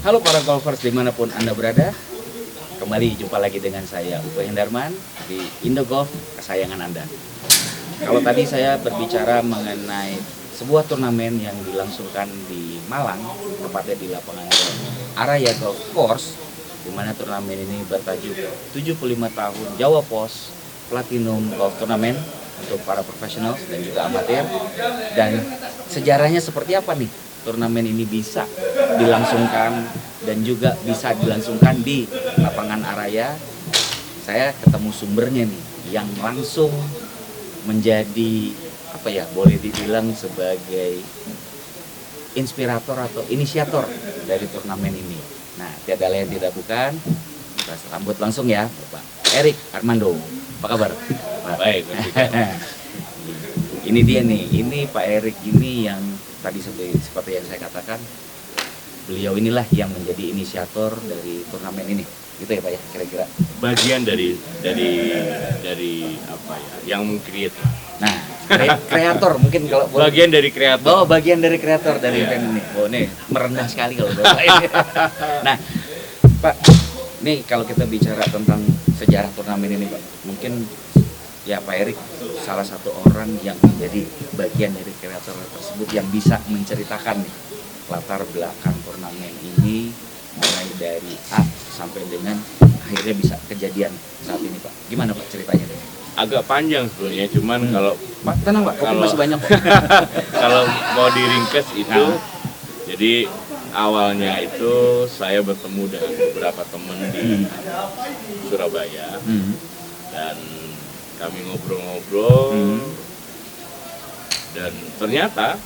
Halo para golfers dimanapun Anda berada, kembali jumpa lagi dengan saya Upe Hendarman di Indogolf kesayangan Anda. Kalau tadi saya berbicara mengenai sebuah turnamen yang dilangsungkan di Malang, tepatnya di lapangan Araya Golf Course, di mana turnamen ini bertajuk 75 tahun Jawa Post Platinum Golf Tournament untuk para profesional dan juga amatir. Dan sejarahnya seperti apa nih turnamen ini bisa dilangsungkan dan juga bisa dilangsungkan di lapangan Araya? Saya ketemu sumbernya nih yang langsung menjadi apa ya, boleh dibilang sebagai inspirator atau inisiator dari turnamen ini. Nah, tiada lain tidak bukan, kita sambut langsung ya Bapak Erik Armando. Apa kabar? Baik. Ini dia nih, ini Pak Erik ini yang tadi seperti yang saya katakan, beliau inilah yang menjadi inisiator dari turnamen ini, gitu ya Pak ya, kira-kira. Bagian dari apa ya, yang meng-create. Nah, kreator mungkin kalau bagian dari kreator. Oh, bagian dari kreator dari event ini. Oh, nih merendah sekali kalau Bapak ini. Nah, Pak, nih kalau kita bicara tentang sejarah turnamen ini, Pak, mungkin ya Pak Erik salah satu orang yang menjadi bagian dari kreator tersebut yang bisa menceritakan nih latar belakang turnamen ini mulai dari A sampai dengan akhirnya bisa kejadian saat ini, Pak. Gimana Pak ceritanya? Agak panjang sebenarnya, cuman kalau Pak, tenang Pak, kopi masih banyak Pak. kalau mau diringkes itu, jadi awalnya itu saya bertemu dengan beberapa teman di Surabaya dan kami ngobrol-ngobrol dan ternyata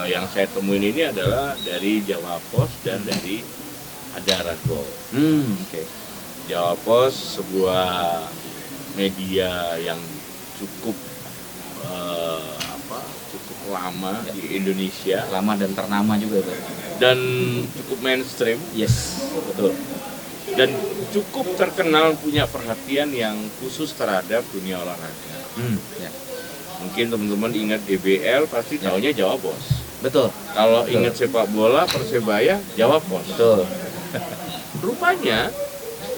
yang saya temuin ini adalah dari Jawa Post dan dari Adara Golf. Okay. Jawa Post sebuah media yang cukup cukup lama di Indonesia, lama dan ternama juga Pak. Dan cukup mainstream. Yes, betul. Dan cukup terkenal punya perhatian yang khusus terhadap dunia olahraga. Ya. Mungkin teman-teman ingat DBL pasti taunya Jawa Post. Betul. Kalau ingat sepak bola Persebaya, Jawa Post. Betul. Rupanya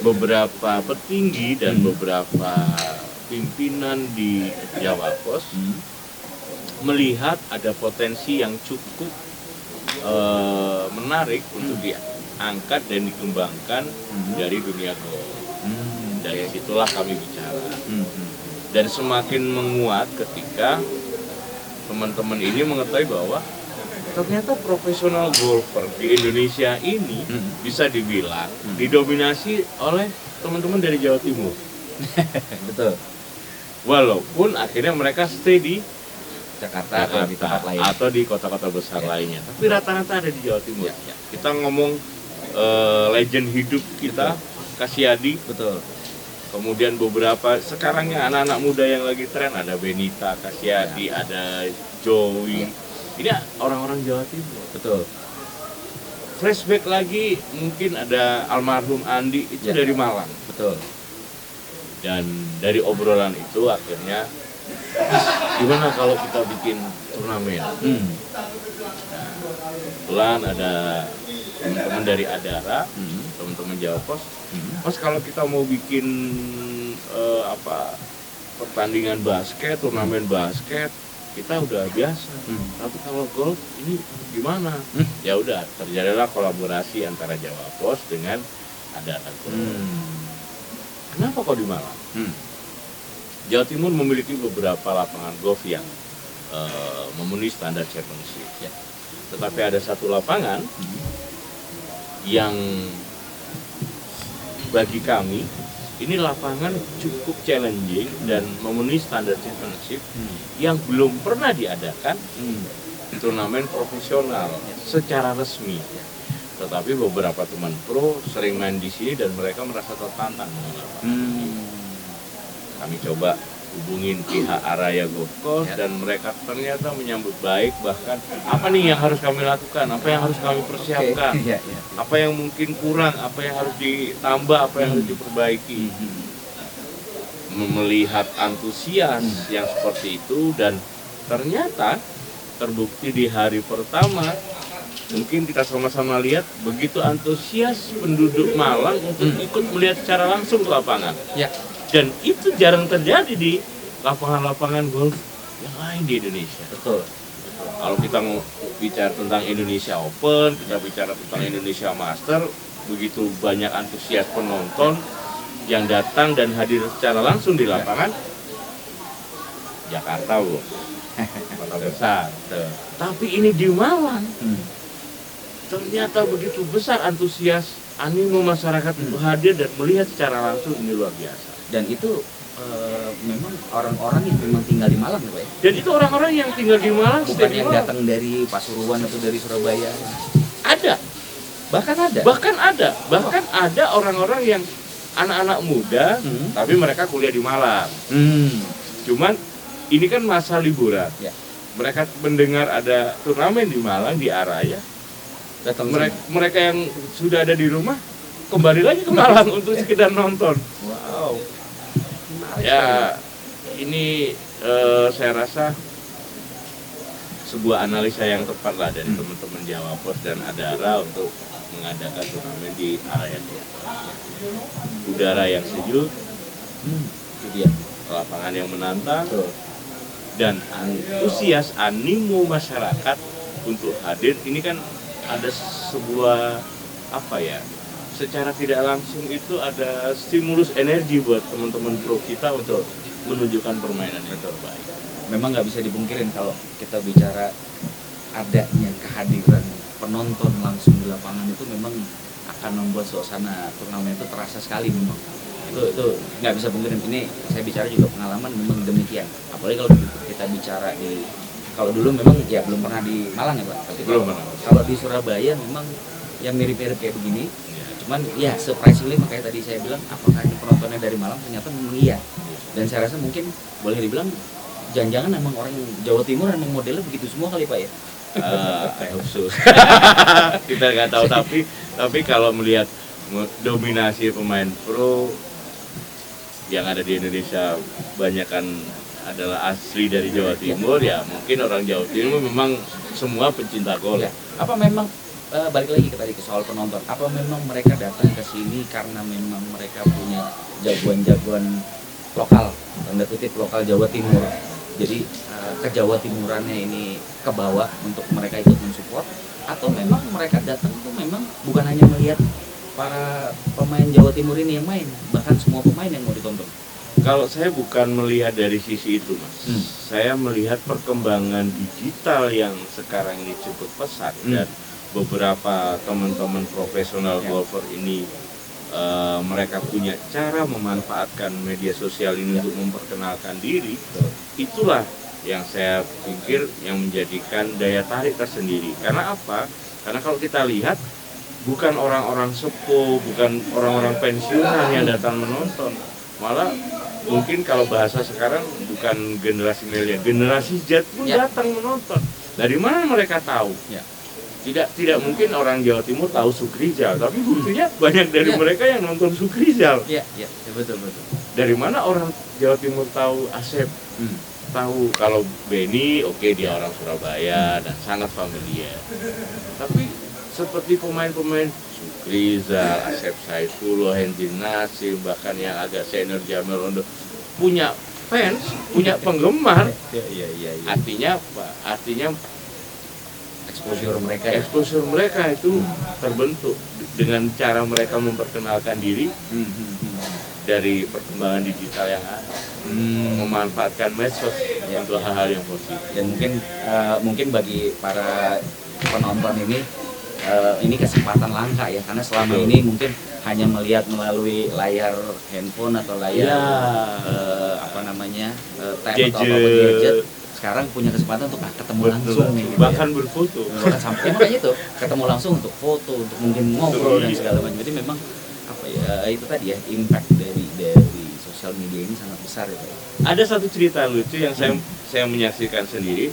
beberapa petinggi dan beberapa pimpinan di Jawa Post melihat ada potensi yang cukup menarik untuk diangkat dan dikembangkan dari dunia golf. Dari situlah kami bicara. Dan semakin menguat ketika teman-teman ini mengetahui bahwa ternyata profesional golfer di Indonesia ini bisa dibilang didominasi oleh teman-teman dari Jawa Timur. Betul. Walaupun akhirnya mereka stay di Jakarta atau di tempat lain atau di kota-kota besar lainnya, tapi rata-rata ada di Jawa Timur. Kita ngomong legend hidup kita, Kasyadi. Betul. Kemudian beberapa sekarangnya anak-anak muda yang lagi tren, ada Benita Kasyadi, ada Joey. Ini orang-orang Jawa Timur. Betul. Flashback lagi mungkin ada almarhum Andi itu dari Malang. Betul. Dan dari obrolan itu akhirnya gimana kalau kita bikin turnamen. Kebetulan ada teman-teman dari Adara, teman-teman Jawa Post. Mas, kalau kita mau bikin pertandingan basket, turnamen basket, kita udah biasa. Tapi kalau golf ini gimana? Ya udah, terjadilah kolaborasi antara Jawa Post dengan Adara Golf. Kenapa kok di Malang? Jawa Timur memiliki beberapa lapangan golf yang memenuhi standar championship. Tetapi ada satu lapangan yang bagi kami ini lapangan cukup challenging dan memenuhi standar championship yang belum pernah diadakan turnamen profesional secara resmi. Tetapi beberapa teman pro sering main di sini dan mereka merasa tertantang dengan lapangan ini. Kami coba hubungin pihak Araya Golf Course dan mereka ternyata menyambut baik. Bahkan apa nih yang harus kami lakukan, apa yang harus kami persiapkan, apa yang mungkin kurang, apa yang harus ditambah, apa yang harus diperbaiki. Melihat antusias yang seperti itu dan ternyata terbukti di hari pertama mungkin kita sama-sama lihat begitu antusias penduduk Malang untuk ikut melihat secara langsung ke lapangan. Ya. Dan itu jarang terjadi di lapangan-lapangan golf yang lain di Indonesia. Betul. Kalau kita mau bicara tentang Indonesia Open, kita bicara tentang Indonesia Master, begitu banyak antusias penonton yang datang dan hadir secara langsung di lapangan. Jakarta, Bu. Kota besar. Tapi ini di Malang. Ternyata begitu besar antusias animo masyarakat untuk hadir dan melihat secara langsung, ini luar biasa. Dan itu memang orang-orang yang memang tinggal di Malang, Pak ya? Dan itu orang-orang yang tinggal di Malang, Bukan yang datang dari Pasuruan atau dari Surabaya. Ada. Bahkan ada orang-orang yang anak-anak muda, tapi mereka kuliah di Malang. Cuman ini kan masa liburan. Ya. Mereka mendengar ada turnamen di Malang, di Araya. Mereka yang sudah ada di rumah kembali lagi ke Malang untuk sekedar nonton. Wow. Ya, ini saya rasa sebuah analisa yang tepat lah dari teman-teman Jawa Pos dan Adara untuk mengadakan turnamen di Araya. Udara yang sejuk, Itu dia. lapangan yang menantang, dan antusias animo masyarakat untuk hadir. Ini kan ada sebuah apa ya? Secara tidak langsung itu ada stimulus energi buat teman-teman pro kita untuk menunjukkan permainan yang terbaik. Memang nggak bisa dipungkirin kalau kita bicara adanya kehadiran penonton langsung di lapangan itu memang akan membuat suasana turnamen itu terasa sekali memang. Itu nggak bisa pungkirin. Ini saya bicara juga pengalaman memang demikian. Apalagi kalau kita bicara kalau dulu memang ya belum pernah di Malang ya Pak. Tapi kalau di Surabaya memang yang mirip-mirip kayak begini. Cuman ya surprisingly, makanya tadi saya bilang apakah ini penontonnya dari Malang, ternyata memang iya. Dan saya rasa mungkin boleh dibilang jangan-jangan emang orang Jawa Timur emang modelnya begitu semua kali Pak ya. I hope so. Kita nggak tahu, tapi kalau melihat dominasi pemain pro yang ada di Indonesia banyak kan adalah asli dari Jawa Timur, ya mungkin orang Jawa Timur memang semua pencinta golf. Ya. Apa memang balik lagi ke soal penonton, apa memang mereka datang ke sini karena memang mereka punya jagoan-jagoan lokal, tanda kutip lokal Jawa Timur, jadi ke Jawa Timurannya ini ke bawah untuk mereka ikut mensupport, atau memang mereka datang tuh memang bukan hanya melihat para pemain Jawa Timur ini yang main, bahkan semua pemain yang mau ditonton? Kalau saya bukan melihat dari sisi itu, Mas. Saya melihat perkembangan digital yang sekarang ini cukup pesat, dan beberapa teman-teman profesional golfer ini mereka punya cara memanfaatkan media sosial ini untuk memperkenalkan diri. Itulah yang saya pikir yang menjadikan daya tarik tersendiri. Karena apa? Karena kalau kita lihat bukan orang-orang sepuh, bukan orang-orang pensiunan yang datang menonton, malah mungkin kalau bahasa sekarang bukan generasi milenial, generasi Z pun datang menonton. Dari mana mereka tahu? Tidak mungkin orang Jawa Timur tahu Sukrizal, tapi buktinya banyak dari mereka yang nonton Sukrizal. Iya, betul. Dari mana orang Jawa Timur tahu Asep? Tahu kalau Benny, oke, dia orang Surabaya dan sangat familiar. Tapi seperti pemain-pemain Sukrizal, Asep Saifullah, Hendy Nasim, bahkan yang agak senior Jamil Rondo punya fans, punya penggemar. Artinya apa? Artinya exposure mereka itu terbentuk dengan cara mereka memperkenalkan diri dari perkembangan digital yang ada, memanfaatkan medsos untuk hal-hal yang positif. Dan mungkin bagi para penonton ini kesempatan langka ya, karena selama ini mungkin hanya melihat melalui layar handphone atau layar tab atau gadget. Sekarang punya kesempatan untuk ketemu langsung nih, bahkan berfoto, bahkan sampai makanya itu ketemu langsung untuk foto, untuk mungkin ngobrol dan segala macam. Jadi memang itu tadi ya, impact dari sosial media ini sangat besar ya Pak. Ada satu cerita lucu yang saya menyaksikan sendiri.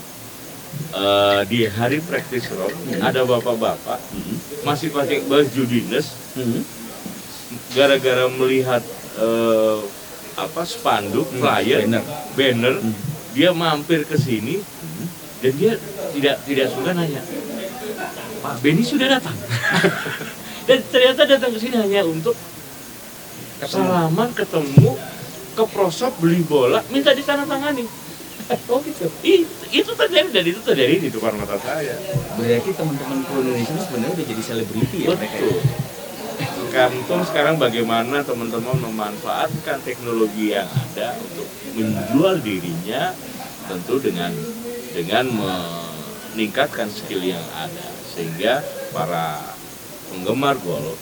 Di hari practice round ada bapak-bapak masih pakai baju dinas, gara-gara melihat spanduk, flyer, banner, dia mampir ke sini dan dia tidak suka nanya, Pak Benny sudah datang. Dan ternyata datang ke sini hanya untuk salaman, ketemu, ke prosop, beli bola, minta ditandatangani. Oh gitu. Itu terjadi, dan itu terjadi di depan mata saya. Berarti teman-teman pro Indonesia itu sebenarnya udah jadi selebriti ya mereka. Betul. Tergantung sekarang bagaimana teman-teman memanfaatkan teknologi yang ada untuk menjual dirinya, tentu dengan meningkatkan skill yang ada, sehingga para penggemar golf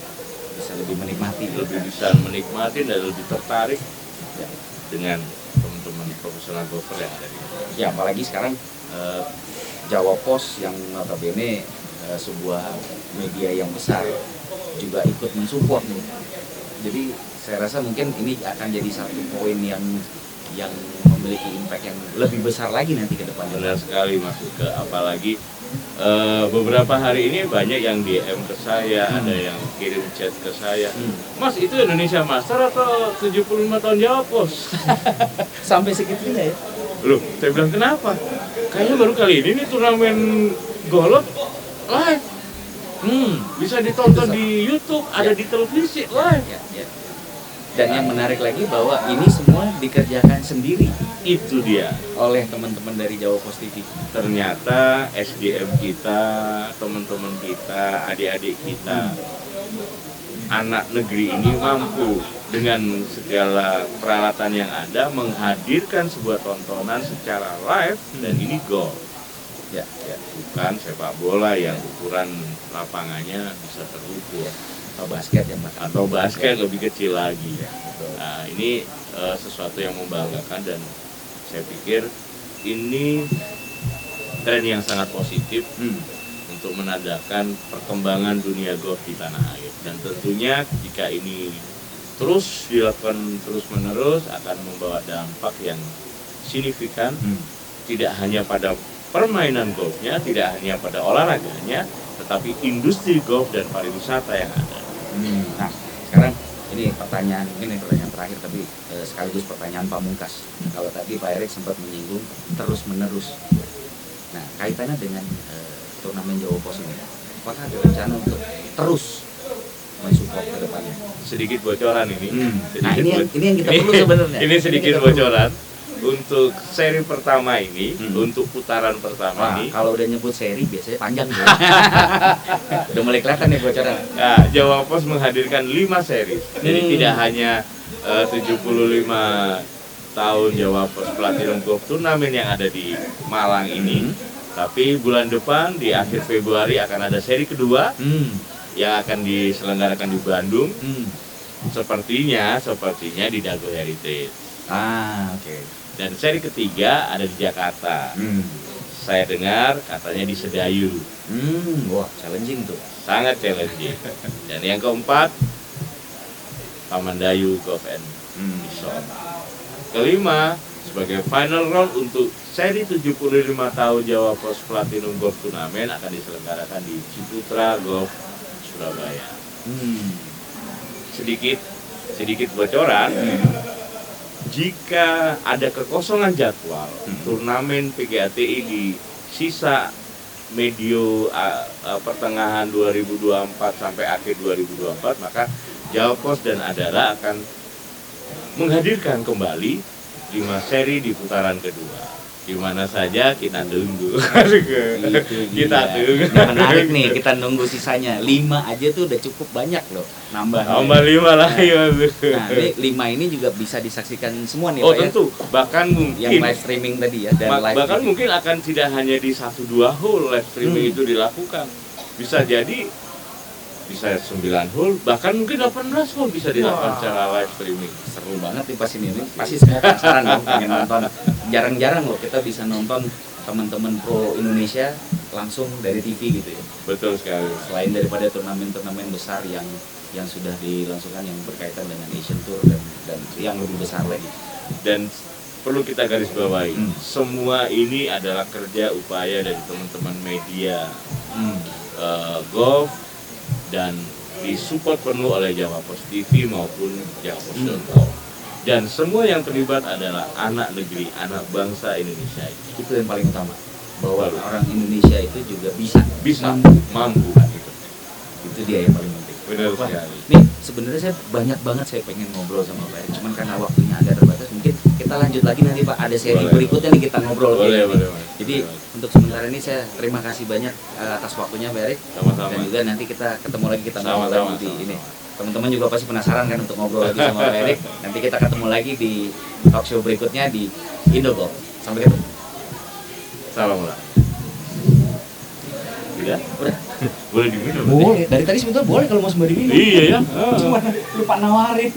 Bisa lebih menikmati. lebih bisa menikmati dan lebih tertarik ya, dengan teman-teman profesional golfer yang ada di Ya apalagi sekarang Jawa Post yang notabene sebuah media yang besar juga ikut mensupport nih. Jadi saya rasa mungkin ini akan jadi satu poin yang memiliki impact yang lebih besar lagi nanti ke depannya. Benar sekali, masuk ke apalagi beberapa hari ini banyak yang DM ke saya, ada yang kirim chat ke saya. Mas, itu Indonesia Master atau 75 tahun Jawa Post? Sampai segitunya ya. Loh, saya bilang kenapa? Kayaknya baru kali ini nih turnamen golf live. Bisa ditonton di YouTube, ada di televisi live. Ya. Dan yang menarik lagi bahwa ini semua dikerjakan sendiri Itu dia. oleh teman-teman dari Jawa Post TV. Ternyata SDM kita, teman-teman kita, adik-adik kita, anak negeri ini mampu dengan segala peralatan yang ada menghadirkan sebuah tontonan secara live, dan ini golf. Ya. Bukan sepak bola yang ukuran lapangannya bisa terukur, Atau basket ya Mas. atau basket lebih kecil lagi. Betul. Nah, ini sesuatu yang membanggakan, dan saya pikir ini tren yang sangat positif untuk menandakan perkembangan dunia golf di tanah air. Dan tentunya jika ini terus dilakukan terus-menerus akan membawa dampak yang signifikan, tidak hanya pada permainan golfnya, tidak hanya pada olahraganya, tetapi industri golf dan pariwisata yang ada. Nah, sekarang ini pertanyaan terakhir, tapi sekaligus pertanyaan pamungkas. Kalau tadi Pak Erik sempat menyinggung terus-menerus. Nah, kaitannya dengan turnamen Jawa Post ini, apakah ada rencana untuk terus mensupport ke depannya? Sedikit bocoran ini. Nah, ini yang kita perlu sebenarnya. Ini sedikit bocoran. Untuk seri pertama ini, untuk putaran pertama Wah, ini, kalau udah nyebut seri biasanya panjang ya. Udah mulai kelihatan nih bocoran. nah, Jawa Post menghadirkan 5 seri. Jadi tidak hanya 75 tahun Jawa Post Platinum Golf Turnamen yang ada di Malang ini, tapi bulan depan di akhir Februari akan ada seri kedua yang akan diselenggarakan di Bandung. Sepertinya di Dago Heritage. Oke. Dan seri ketiga ada di Jakarta. Saya dengar katanya di Sedayu. Wah, challenging tuh. Sangat challenging. Dan yang keempat, Tamandayu Golf and Resort. Kelima, sebagai final round untuk seri 75 tahun Jawa Post Platinum Golf Turnamen akan diselenggarakan di Ciputra Golf Surabaya. Sedikit bocoran. Jika ada kekosongan jadwal turnamen PGATI di sisa medio pertengahan 2024 sampai akhir 2024, maka Jawa Post dan Adara akan menghadirkan kembali 5 seri di putaran kedua. Di mana saja kita tunggu. Kita tunggu. Yang menarik nih, kita nunggu sisanya. 5 aja tuh udah cukup banyak loh. Nambah 5 lagi. Nah, ini 5 ini juga bisa disaksikan semua nih, Oh Pak ya? tentu, bahkan mungkin Yang live streaming tadi ya, dan live bahkan streaming. mungkin akan tidak hanya di 1-2 hole live streaming itu dilakukan. Bisa jadi bisa 9 hole, bahkan mungkin 18 hole bisa dilakukan secara live streaming. Seru banget nih pas ini. Pasti semua penasaran dong pengen nonton. Jarang-jarang loh kita bisa nonton teman-teman pro Indonesia langsung dari TV gitu ya. Betul sekali. Selain daripada turnamen-turnamen besar yang sudah dilangsungkan yang berkaitan dengan Asian Tour dan yang lebih besar lagi. Dan perlu kita garis bawahi, semua ini adalah kerja upaya dari teman-teman media golf, dan disupport penuh oleh Jawa Post TV maupun Jawa.com. Dan semua yang terlibat adalah anak negeri, anak bangsa Indonesia ini. Itu yang paling utama. bahwa orang Indonesia itu juga bisa mampu. itu dia yang paling penting. Benar Wah, sekali. nih sebenarnya saya banyak banget saya pengen ngobrol sama Pak Erik, cuman karena waktunya agak terbatas, mungkin kita lanjut lagi nanti Pak, ada seri Boleh. berikutnya nih kita ngobrol kayak gini. Boleh. Jadi untuk sementara ini saya terima kasih banyak atas waktunya Pak Erik, Sama-sama. dan juga nanti kita ketemu lagi, kita ngobrol Sama-sama, lagi di sama-sama. ini. Teman-teman juga pasti penasaran kan untuk ngobrol lagi sama Pak Erik. Nanti kita ketemu lagi di talk show berikutnya di Indogolf. Sampai ketemu. Salam lah. Udah? Udah. Boleh diminum? Boleh. Dari tadi sebetulnya boleh kalau mau sembari minum. Iya ya. Cuma lupa nawarin.